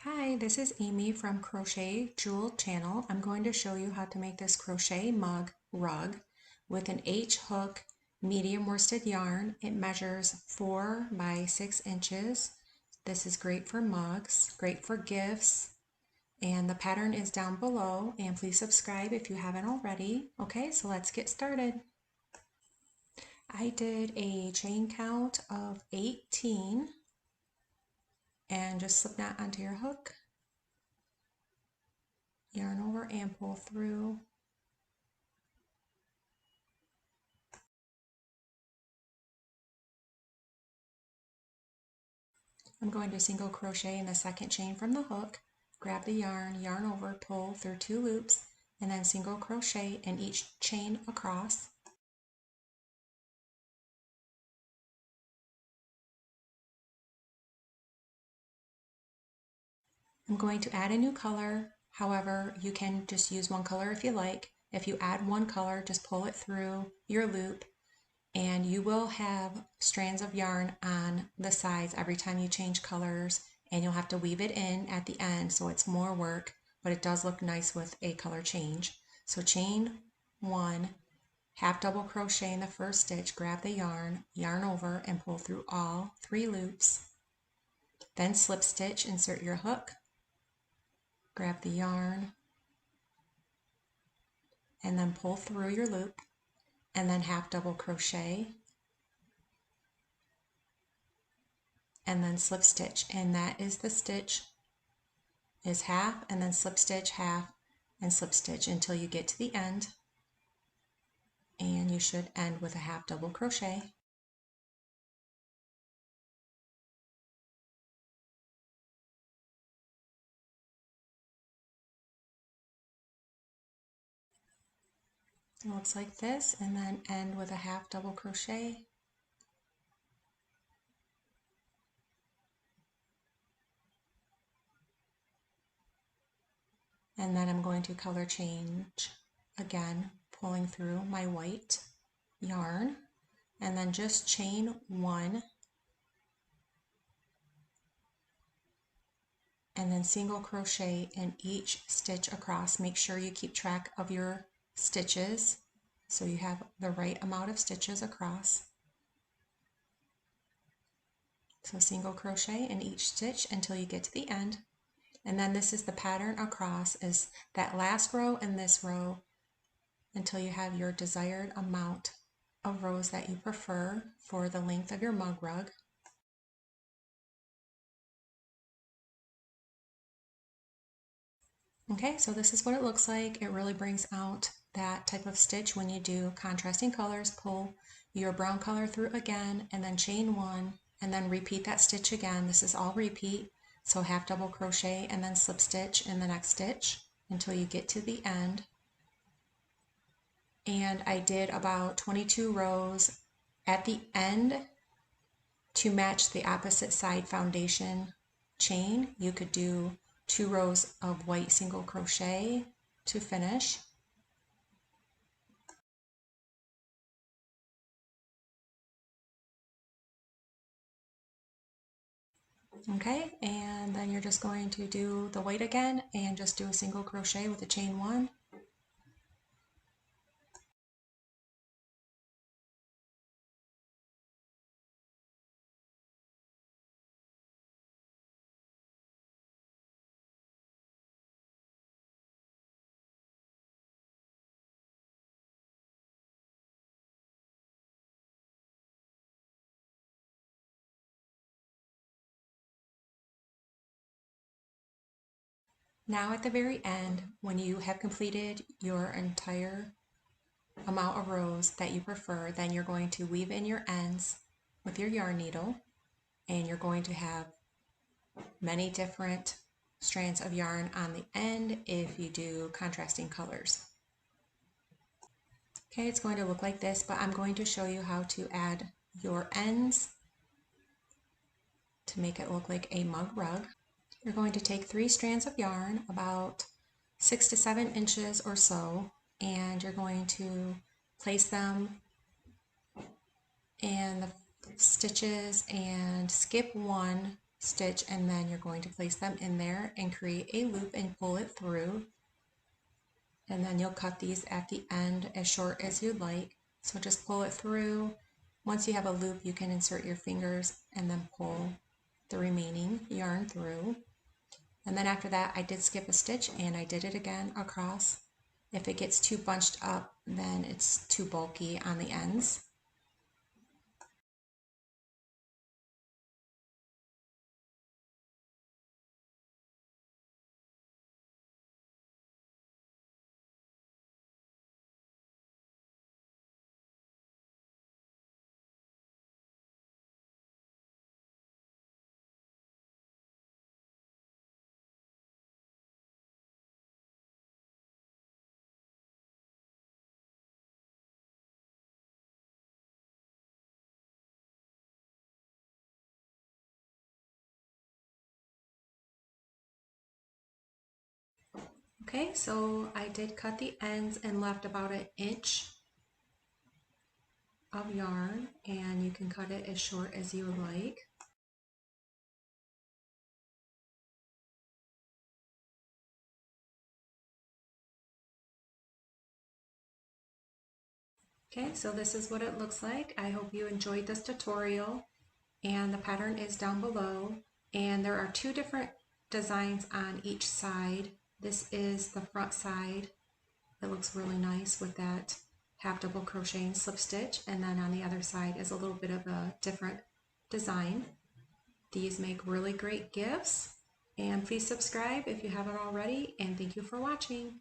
Hi, this is Amy from Crochet Jewel Channel. I'm going to show you how to make this crochet mug rug with an H hook medium worsted yarn. It measures 4 by 6 inches. This is great for mugs, great for gifts, and the pattern is down below. And please subscribe if you haven't already. Okay, so let's get started. I did a chain count of 18 and just slip knot onto your hook. Yarn over and pull through. I'm going to single crochet in the second chain from the hook, grab the yarn, yarn over, pull through 2 loops, and then single crochet in each chain across. I'm going to add a new color. However, you can just use one color if you like. If you add one color, just pull it through your loop, and you will have strands of yarn on the sides every time you change colors, and you'll have to weave it in at the end, so it's more work, but it does look nice with a color change. So chain 1, half double crochet in the first stitch, grab the yarn, yarn over, and pull through all 3 loops. Then slip stitch, insert your hook, grab the yarn, and then pull through your loop, and then half double crochet, and then slip stitch. And that is the stitch is half, and then slip stitch, half, and slip stitch until you get to the end, and you should end with a half double crochet. It looks like this, and then end with a half double crochet. And then I'm going to color change again, pulling through my white yarn, and then just chain 1, and then single crochet in each stitch across. Make sure you keep track of your stitches so you have the right amount of stitches across. So single crochet in each stitch until you get to the end. And then this is the pattern across, is that last row and this row until you have your desired amount of rows that you prefer for the length of your mug rug. Okay, so this is what it looks like. It really brings out that type of stitch when you do contrasting colors. Pull your brown color through again, and then chain 1, and then repeat that stitch again. This is all repeat, so half double crochet and then slip stitch in the next stitch until you get to the end. And I did about 22 rows at the end to match the opposite side foundation chain. You could do 2 rows of white single crochet to finish. Okay, and then you're just going to do the white again and just do a single crochet with a chain 1. Now at the very end, when you have completed your entire amount of rows that you prefer, then you're going to weave in your ends with your yarn needle, and you're going to have many different strands of yarn on the end if you do contrasting colors. Okay, it's going to look like this, but I'm going to show you how to add your ends to make it look like a mug rug. You're going to take 3 strands of yarn, about 6 to 7 inches or so, and you're going to place them in the stitches and skip 1 stitch, and then you're going to place them in there and create a loop and pull it through. And then you'll cut these at the end as short as you'd like. So just pull it through. Once you have a loop, you can insert your fingers and then pull the remaining yarn through. And then after that, I did skip a stitch and I did it again across. If it gets too bunched up, then it's too bulky on the ends. Okay, so I did cut the ends and left about an inch of yarn, and you can cut it as short as you would like. Okay, so this is what it looks like. I hope you enjoyed this tutorial, and the pattern is down below, and there are two different designs on each side. This is the front side. It looks really nice with that half double crochet and slip stitch, and then on the other side is a little bit of a different design. These make really great gifts, and please subscribe if you haven't already, and thank you for watching.